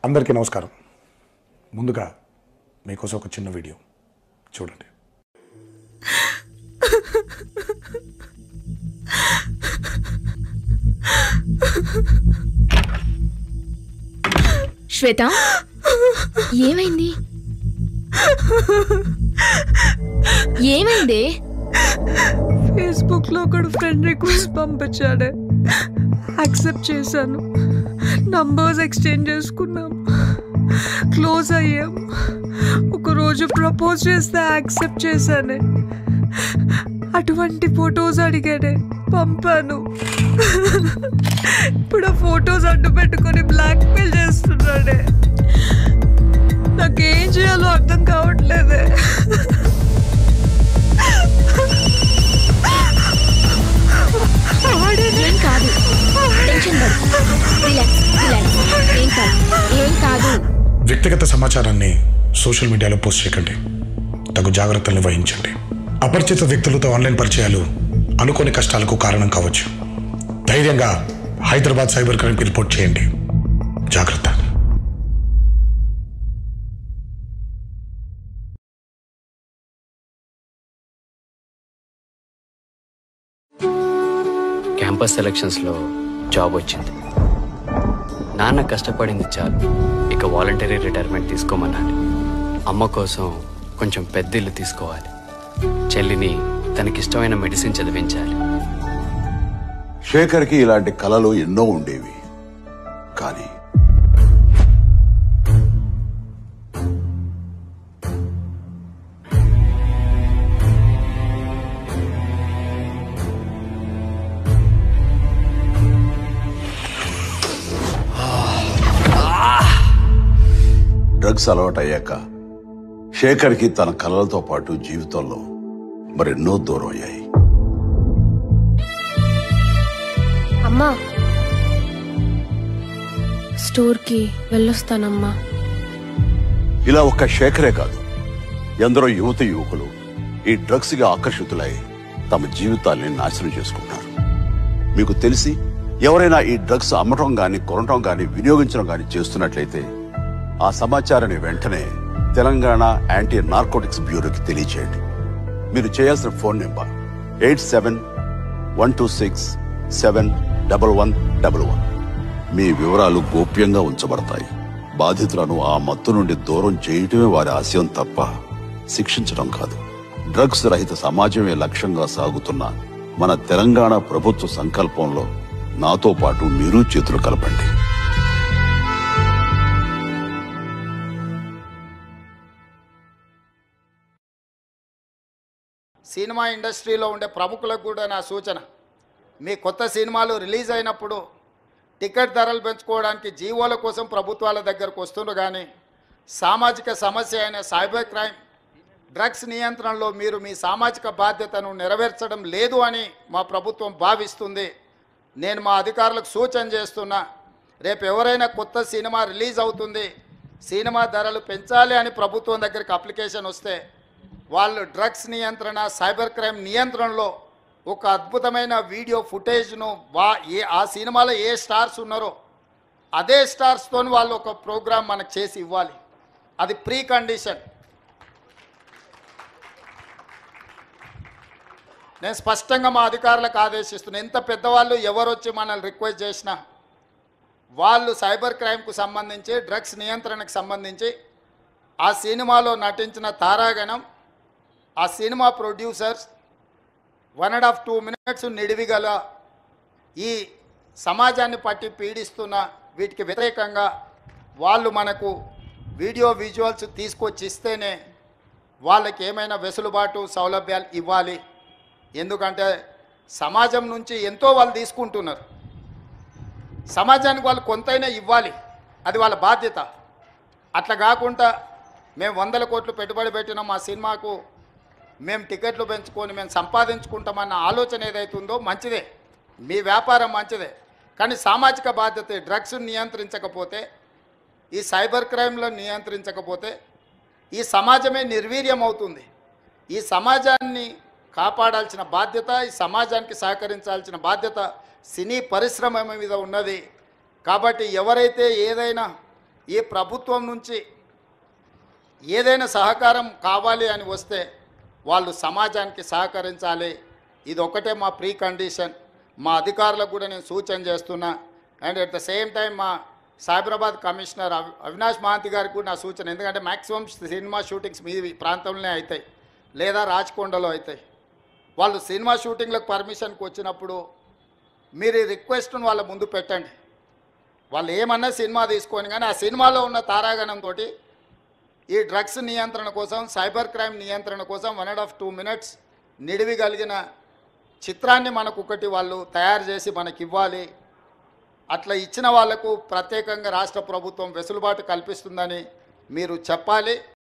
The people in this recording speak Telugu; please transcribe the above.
అందరికీ నమస్కారం. ముందుగా మీకోసం ఒక చిన్న వీడియో చూడండి. శ్వేత, ఏమైంది? ఏమైంది? ఫేస్బుక్ లో ఒకడు ఫ్రెండ్ రిక్వెస్ట్ పంపించాడే, యాక్సెప్ట్ చేశాను. నంబర్స్ ఎక్స్చేంజ్ చేసుకున్నాం, క్లోజ్ అయ్యాం. ఒకరోజు ప్రపోజ్ చేస్తే యాక్సెప్ట్ చేశానే. అటువంటి ఫొటోస్ అడిగాడే, పంపాను. ఇప్పుడు ఆ ఫొటోస్ అడ్డు పెట్టుకొని బ్లాక్ మెయిల్ చేస్తున్నాడే. నాకేం చేయాలో అర్థం కావట్లేదే. ఏం కాదు, టెన్షన్ పడు, రిలాక్స్ రిలాక్స్. ఏం కాదు. వ్యక్తిగత సమాచారాన్ని సోషల్ మీడియాలో పోస్ట్ చేయకండి. తగు జాగ్రత్తల్ని వహించండి. అపరిచిత వ్యక్తులతో ఆన్లైన్ పరిచయాలు అనుకోని కష్టాలకు కారణం కావచ్చు. ధైర్యంగా హైదరాబాద్ సైబర్ క్రైమ్కి రిపోర్ట్ చేయండి. జాగ్రత్త. క్యాంపస్ సెలక్షన్స్లో జాబ్ వచ్చింది. నాన్న కష్టపడింది చాలు, ఇక వాలంటరీ రిటైర్మెంట్ తీసుకోమన్నాడు. అమ్మ కోసం కొంచెం పెద్ద ఇల్లు తీసుకోవాలి. చెల్లిని తనకిష్టమైన మెడిసిన్ చదివించాలి. శేఖర్కి ఇలాంటి కలలు ఎన్నో ఉండేవి. కానీ డ్రగ్స్ అలవాటయ్యాక శేఖర్కి తన కలలతో పాటు జీవితంలో మరెన్నో దూరం అయ్యాయి. అమ్మా, స్టోర్కి వెళ్ళొస్తానమ్మా. ఇలా ఒక్క శేఖరే కాదు, ఎందరో యువత యువకులు ఈ డ్రగ్స్ గా ఆకర్షితులై తమ జీవితాల్ని నాశనం చేసుకుంటున్నారు. మీకు తెలిసి ఎవరైనా ఈ డ్రగ్స్ అమ్మటం గాని, కొనటం గాని, వినియోగించడం గాని చేస్తున్నట్లయితే ఆ సమాచారాన్ని వెంటనే తెలంగాణ యాంటీ నార్కోటిక్స్ బ్యూరోకి తెలియచేయండి. మీరు చేయాల్సిన ఫోన్ నెంబర్ 87-126-71111. మీ వివరాలు గోప్యంగా ఉంచబడతాయి. బాధితులను ఆ మత్తు నుండి దూరం చేయటమే వారి ఆశయం తప్ప శిక్షించడం కాదు. డ్రగ్స్ రహిత సమాజమే లక్ష్యంగా సాగుతున్న మన తెలంగాణ ప్రభుత్వ సంకల్పంలో నాతో పాటు మీరు చేతులు కలపండి. సినిమా ఇండస్ట్రీలో ఉండే ప్రముఖులకు కూడా నా సూచన, మీ కొత్త సినిమాలు రిలీజ్ అయినప్పుడు టికెట్ ధరలు పెంచుకోవడానికి జీవోల కోసం ప్రభుత్వాల దగ్గరకు వస్తుండ్రు. కానీ సామాజిక సమస్య అయిన సైబర్ క్రైమ్, డ్రగ్స్ నియంత్రణలో మీరు మీ సామాజిక బాధ్యతను నెరవేర్చడం లేదు అని మా ప్రభుత్వం భావిస్తుంది. నేను మా అధికారులకు సూచన చేస్తున్నా, రేపు ఎవరైనా కొత్త సినిమా రిలీజ్ అవుతుంది, సినిమా ధరలు పెంచాలి అని ప్రభుత్వం దగ్గరికి అప్లికేషన్ వస్తే వాళ్ళు డ్రగ్స్ నియంత్రణ, సైబర్ క్రైమ్ నియంత్రణలో ఒక అద్భుతమైన వీడియో ఫుటేజ్ను ఆ సినిమాలో ఏ స్టార్స్ ఉన్నారో అదే స్టార్స్తో వాళ్ళు ఒక ప్రోగ్రాం మనకు చేసి ఇవ్వాలి. అది ప్రీ కండిషన్. నేను స్పష్టంగా మా అధికారులకు ఆదేశిస్తున్నాను, ఎంత పెద్దవాళ్ళు ఎవరు వచ్చి మనల్ని రిక్వెస్ట్ చేసినా వాళ్ళు సైబర్ క్రైమ్కు సంబంధించి, డ్రగ్స్ నియంత్రణకు సంబంధించి ఆ సినిమాలో నటించిన తారాగణం, ఆ సినిమా ప్రొడ్యూసర్స్ 1.5-2 minutes నిడివిగల ఈ సమాజాన్ని పట్టి పీడిస్తున్న వీటికి వ్యతిరేకంగా వాళ్ళు మనకు వీడియో విజువల్స్ తీసుకొచ్చి ఇస్తేనే వాళ్ళకి ఏమైనా వెసులుబాటు, సౌలభ్యాలు ఇవ్వాలి. ఎందుకంటే సమాజం నుంచి ఎంతో వాళ్ళు తీసుకుంటున్నారు, సమాజానికి వాళ్ళు కొంతైనా ఇవ్వాలి, అది వాళ్ళ బాధ్యత. అట్లా కాకుండా మేము 100 కోట్లు పెట్టుబడి పెట్టినాం మా సినిమాకు, మేము టికెట్లు పెంచుకొని మేము సంపాదించుకుంటామన్న ఆలోచన ఏదైతుందో మంచిదే, మీ వ్యాపారం మంచిదే. కానీ సామాజిక బాధ్యత, డ్రగ్స్ నియంత్రించకపోతే, ఈ సైబర్ క్రైమ్లో నియంత్రించకపోతే ఈ సమాజమే నిర్వీర్యం అవుతుంది. ఈ సమాజాన్ని కాపాడాల్సిన బాధ్యత, ఈ సమాజానికి సహకరించాల్సిన బాధ్యత సినీ పరిశ్రమ మీద ఉన్నది. కాబట్టి ఎవరైతే ఏదైనా ఈ ప్రభుత్వం నుంచి ఏదైనా సహకారం కావాలి అని వస్తే వాళ్ళు సమాజానికి సహకరించాలి. ఇది ఒకటే మా ప్రీ కండిషన్. మా అధికారులకు కూడా నేను సూచన చేస్తున్నా. And at the same time మా సైబరాబాద్ కమిషనర్ అవినాష్ మహాంతి గారికి కూడా నా సూచన. ఎందుకంటే మ్యాక్సిమం సినిమా షూటింగ్స్ మీ ప్రాంతంలోనే అవుతాయి లేదా రాచకొండలో అవుతాయి. వాళ్ళు సినిమా షూటింగ్లకు పర్మిషన్కి వచ్చినప్పుడు మీరు ఈ రిక్వెస్ట్ను వాళ్ళ ముందు పెట్టండి. వాళ్ళు ఏమన్నా సినిమా తీసుకొని కానీ ఆ సినిమాలో ఉన్న తారాగణంతో ఈ డ్రగ్స్ నియంత్రణ కోసం, సైబర్ క్రైమ్ నియంత్రణ కోసం 1.5-2 minutes నిడివి కలిగిన చిత్రాన్ని మనకు ఒకటి వాళ్ళు తయారు చేసి మనకి ఇవ్వాలి. అట్లా ఇచ్చిన వాళ్లకు ప్రత్యేకంగా రాష్ట్ర ప్రభుత్వం వెసులుబాటు కల్పిస్తుందని మీరు చెప్పాలి.